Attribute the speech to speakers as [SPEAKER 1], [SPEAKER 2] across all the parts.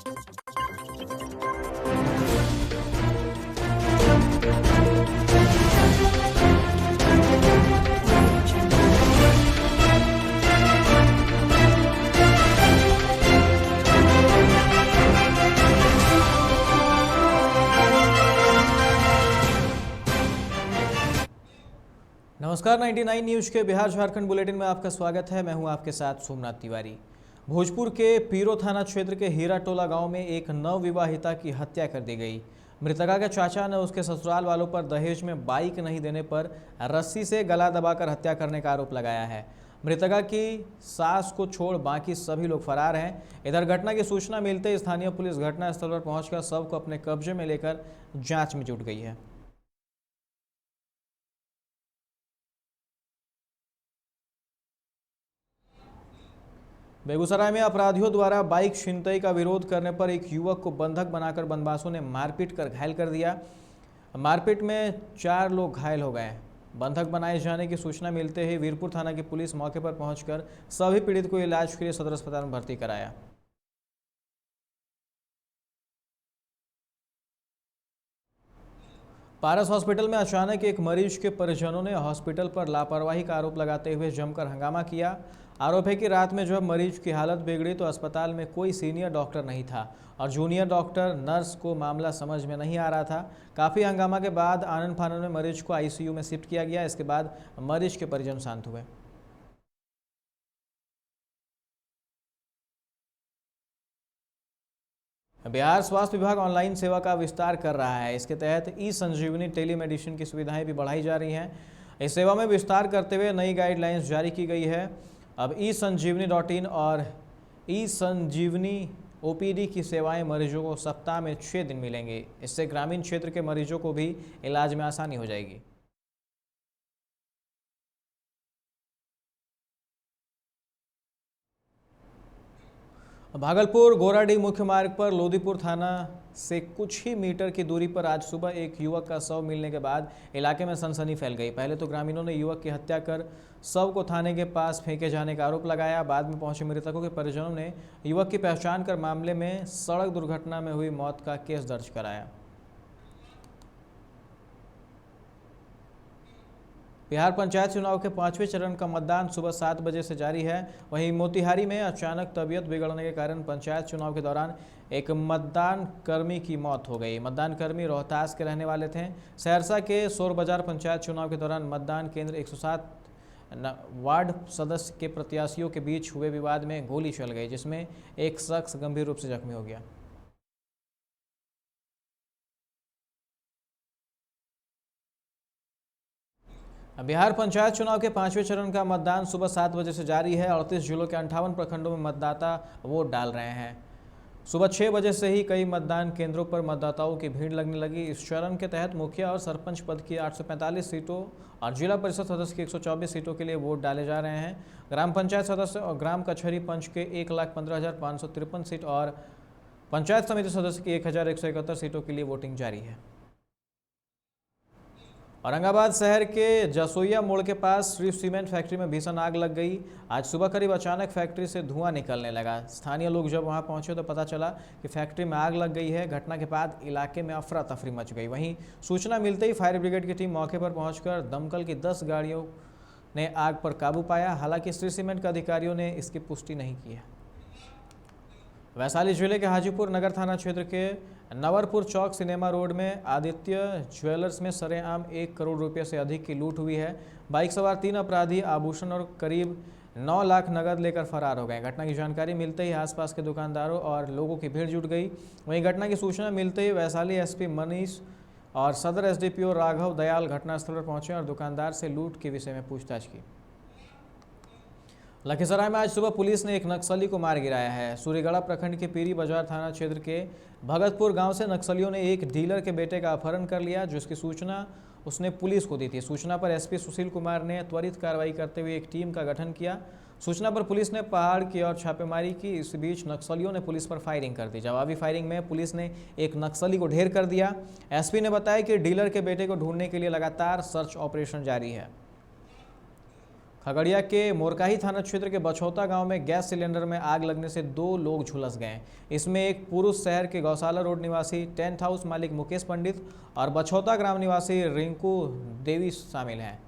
[SPEAKER 1] नमस्कार, 99 न्यूज़ के बिहार झारखंड बुलेटिन में आपका स्वागत है। मैं हूं आपके साथ सोमनाथ तिवारी। भोजपुर के पीरो थाना क्षेत्र के हीरा टोला गांव में एक नवविवाहिता की हत्या कर दी गई। मृतका के चाचा ने उसके ससुराल वालों पर दहेज में बाइक नहीं देने पर रस्सी से गला दबाकर हत्या करने का आरोप लगाया है। मृतका की सास को छोड़ बाकी सभी लोग फरार हैं। इधर घटना की सूचना मिलते ही स्थानीय पुलिस घटनास्थल पर पहुंचकर शव को अपने कब्जे में लेकर जाँच में जुट गई है। बेगूसराय में अपराधियों द्वारा बाइक छिनतई का विरोध करने पर एक युवक को बंधक बनाकर बदमाशों ने मारपीट कर घायल कर दिया। मारपीट में 4 लोग घायल हो गए। बंधक बनाए जाने की सूचना मिलते ही वीरपुर थाना की पुलिस मौके पर पहुंचकर सभी पीड़ित को इलाज के लिए सदर अस्पताल में भर्ती कराया। पारस हॉस्पिटल में अचानक एक मरीज के परिजनों ने हॉस्पिटल पर लापरवाही का आरोप लगाते हुए जमकर हंगामा किया। आरोप है कि रात में जब मरीज की हालत बिगड़ी तो अस्पताल में कोई सीनियर डॉक्टर नहीं था और जूनियर डॉक्टर नर्स को मामला समझ में नहीं आ रहा था। काफ़ी हंगामा के बाद आनन फानन में मरीज को आईसीयू में शिफ्ट किया गया। इसके बाद मरीज के परिजन शांत हुए। बिहार स्वास्थ्य विभाग ऑनलाइन सेवा का विस्तार कर रहा है। इसके तहत ई संजीवनी टेलीमेडिसिन की सुविधाएं भी बढ़ाई जा रही हैं। इस सेवा में विस्तार करते हुए नई गाइडलाइंस जारी की गई है। अब eSanjeevani.in और eSanjeevani OPD की सेवाएं मरीजों को सप्ताह में 6 दिन मिलेंगी। इससे ग्रामीण क्षेत्र के मरीजों को भी इलाज में आसानी हो जाएगी। भागलपुर गोराडीह मुख्य मार्ग पर लोदीपुर थाना से कुछ ही मीटर की दूरी पर आज सुबह एक युवक का शव मिलने के बाद इलाके में सनसनी फैल गई। पहले तो ग्रामीणों ने युवक की हत्या कर शव को थाने के पास फेंके जाने का आरोप लगाया। बाद में पहुंचे मृतकों के परिजनों ने युवक की पहचान कर मामले में सड़क दुर्घटना में हुई मौत का केस दर्ज कराया। बिहार पंचायत चुनाव के 5वें चरण का मतदान सुबह 7 बजे से जारी है। वहीं मोतिहारी में अचानक तबीयत बिगड़ने के कारण पंचायत चुनाव के दौरान एक मतदान कर्मी की मौत हो गई। मतदान कर्मी रोहतास के रहने वाले थे। सहरसा के सोर बाजार पंचायत चुनाव के दौरान मतदान केंद्र 107 वार्ड सदस्य के प्रत्याशियों के बीच हुए विवाद में गोली चल गई, जिसमें एक शख्स गंभीर रूप से जख्मी हो गया। बिहार पंचायत चुनाव के 5वें चरण का मतदान सुबह 7 बजे से जारी है। 38 जिलों के 58 प्रखंडों में मतदाता वोट डाल रहे हैं। सुबह 6 बजे से ही कई मतदान केंद्रों पर मतदाताओं की भीड़ लगने लगी। इस चरण के तहत मुखिया और सरपंच पद की 845 सीटों और जिला परिषद सदस्य की 124 सीटों के लिए वोट डाले जा रहे हैं। ग्राम पंचायत सदस्य और ग्राम कचहरी पंच के 1,15,553 सीट और पंचायत समिति सदस्य की 1,171 सीटों के लिए वोटिंग जारी है। औरंगाबाद शहर के जसोइया मोड़ के पास श्री सीमेंट फैक्ट्री में भीषण आग लग गई। आज सुबह करीब अचानक फैक्ट्री से धुआं निकलने लगा। स्थानीय लोग जब वहां पहुंचे तो पता चला कि फैक्ट्री में आग लग गई है। घटना के बाद इलाके में अफरा तफरी मच गई। वहीं सूचना मिलते ही फायर ब्रिगेड की टीम मौके पर पहुंचकर दमकल की 10 गाड़ियों ने आग पर काबू पाया। हालांकि श्री सीमेंट के अधिकारियों ने इसकी पुष्टि नहीं की है। वैशाली जिले के हाजीपुर नगर थाना क्षेत्र के नवरपुर चौक सिनेमा रोड में आदित्य ज्वेलर्स में सरेआम 1 करोड़ रुपये से अधिक की लूट हुई है। बाइक सवार 3 अपराधी आभूषण और करीब 9 लाख नकद लेकर फरार हो गए। घटना की जानकारी मिलते ही आसपास के दुकानदारों और लोगों की भीड़ जुट गई। वहीं घटना की सूचना मिलते ही वैशाली एसपी मनीष और सदर एसडीपीओ राघव दयाल घटनास्थल पर पहुंचे और दुकानदार से लूट के विषय में पूछताछ की। लखीसराय में आज सुबह पुलिस ने एक नक्सली को मार गिराया है। सूर्यगढ़ा प्रखंड के पीरी बाजार थाना क्षेत्र के भगतपुर गांव से नक्सलियों ने एक डीलर के बेटे का अपहरण कर लिया, जिसकी सूचना उसने पुलिस को दी थी। सूचना पर एसपी सुशील कुमार ने त्वरित कार्रवाई करते हुए एक टीम का गठन किया। सूचना पर पुलिस ने पहाड़ की ओर छापेमारी की। इस बीच नक्सलियों ने पुलिस पर फायरिंग कर दी। जवाबी फायरिंग में पुलिस ने एक नक्सली को ढेर कर दिया। एसपी ने बताया कि डीलर के बेटे को ढूंढने के लिए लगातार सर्च ऑपरेशन जारी है। खगड़िया के मोरकाही थाना क्षेत्र के बछौता गांव में गैस सिलेंडर में आग लगने से 2 लोग झुलस गए। इसमें एक पुरुष शहर के गौशाला रोड निवासी टेंट हाउस मालिक मुकेश पंडित और बछौता ग्राम निवासी रिंकू देवी शामिल हैं,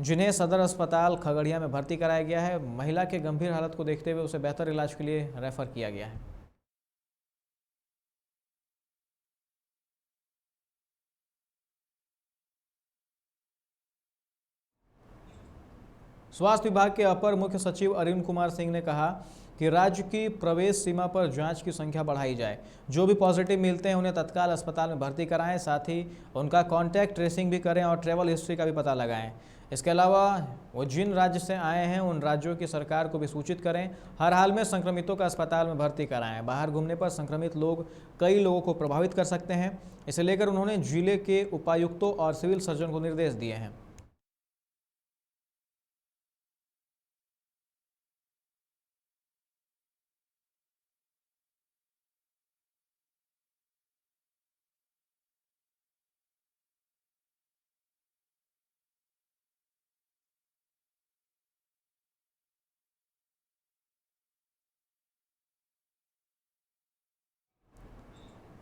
[SPEAKER 1] जिन्हें सदर अस्पताल खगड़िया में भर्ती कराया गया है। महिला के गंभीर हालत को देखते हुए उसे बेहतर इलाज के लिए रेफर किया गया है। स्वास्थ्य विभाग के अपर मुख्य सचिव अरुण कुमार सिंह ने कहा कि राज्य की प्रवेश सीमा पर जांच की संख्या बढ़ाई जाए। जो भी पॉजिटिव मिलते हैं उन्हें तत्काल अस्पताल में भर्ती कराएं, साथ ही उनका कॉन्टैक्ट ट्रेसिंग भी करें और ट्रैवल हिस्ट्री का भी पता लगाएं। इसके अलावा वो जिन राज्य से आए हैं उन राज्यों की सरकार को भी सूचित करें। हर हाल में संक्रमितों का अस्पताल में भर्ती कराएं। बाहर घूमने पर संक्रमित लोग कई लोगों को प्रभावित कर सकते हैं। इसे लेकर उन्होंने जिले के उपायुक्तों और सिविल सर्जन को निर्देश दिए हैं।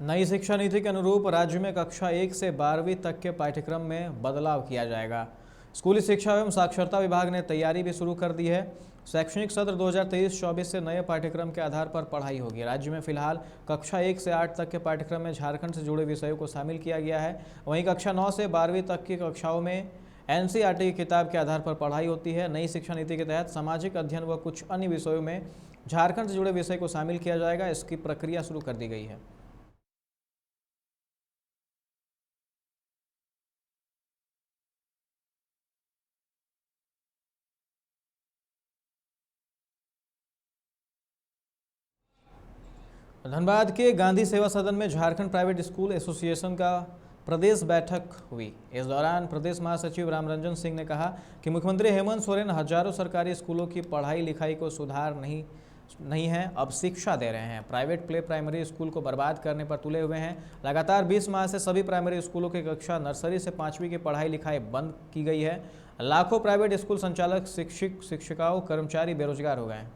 [SPEAKER 1] नई शिक्षा नीति के अनुरूप राज्य में कक्षा 1 से 12वीं तक के पाठ्यक्रम में बदलाव किया जाएगा। स्कूली शिक्षा एवं साक्षरता विभाग ने तैयारी भी शुरू कर दी है। शैक्षणिक सत्र 2023-24 से नए पाठ्यक्रम के आधार पर पढ़ाई होगी। राज्य में फिलहाल कक्षा 1 से 8 तक के पाठ्यक्रम में झारखंड से जुड़े विषयों को शामिल किया गया है। वहीं कक्षा 9 से 12वीं तक की कक्षाओं में NCERT की किताब के आधार पर पढ़ाई होती है। नई शिक्षा नीति के तहत सामाजिक अध्ययन व कुछ अन्य विषयों में झारखंड से जुड़े विषय को शामिल किया जाएगा। इसकी प्रक्रिया शुरू कर दी गई है। धनबाद के गांधी सेवा सदन में झारखंड प्राइवेट स्कूल एसोसिएशन का प्रदेश बैठक हुई। इस दौरान प्रदेश महासचिव रामरंजन सिंह ने कहा कि मुख्यमंत्री हेमंत सोरेन हजारों सरकारी स्कूलों की पढ़ाई लिखाई को सुधार नहीं है, अब शिक्षा दे रहे हैं। प्राइवेट प्ले प्राइमरी स्कूल को बर्बाद करने पर तुले हुए हैं। लगातार 20 माह से सभी प्राइमरी स्कूलों की कक्षा नर्सरी से 5वीं की पढ़ाई लिखाई बंद की गई है। लाखों प्राइवेट स्कूल संचालक, शिक्षक, शिक्षिकाओं, कर्मचारी बेरोजगार हो गए हैं।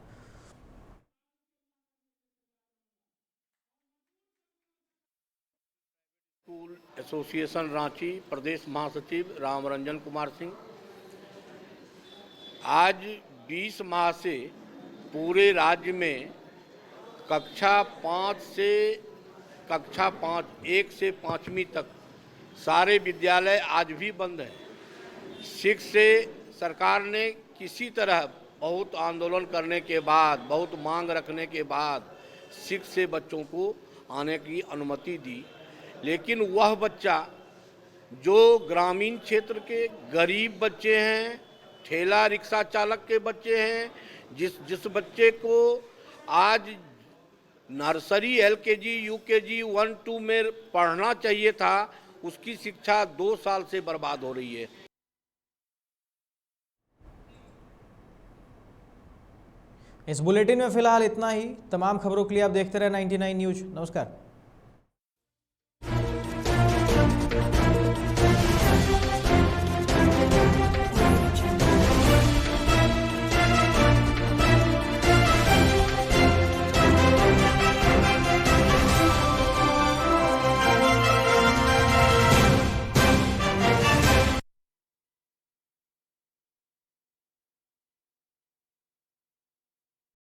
[SPEAKER 2] स्कूल एसोसिएशन रांची प्रदेश महासचिव रामरंजन कुमार सिंह। आज 20 माह से पूरे राज्य में कक्षा 1 से 5वीं तक सारे विद्यालय आज भी बंद हैं। शिक्षा से सरकार ने किसी तरह बहुत आंदोलन करने के बाद, बहुत मांग रखने के बाद शिक्षा से बच्चों को आने की अनुमति दी, लेकिन वह बच्चा जो ग्रामीण क्षेत्र के गरीब बच्चे हैं, ठेला रिक्शा चालक के बच्चे हैं, जिस बच्चे को आज नर्सरी, LKG, UKG 1-2 में पढ़ना चाहिए था, उसकी शिक्षा 2 साल से बर्बाद हो रही है।
[SPEAKER 1] इस बुलेटिन में फिलहाल इतना ही। तमाम खबरों के लिए आप देखते रहे 99 न्यूज। नमस्कार।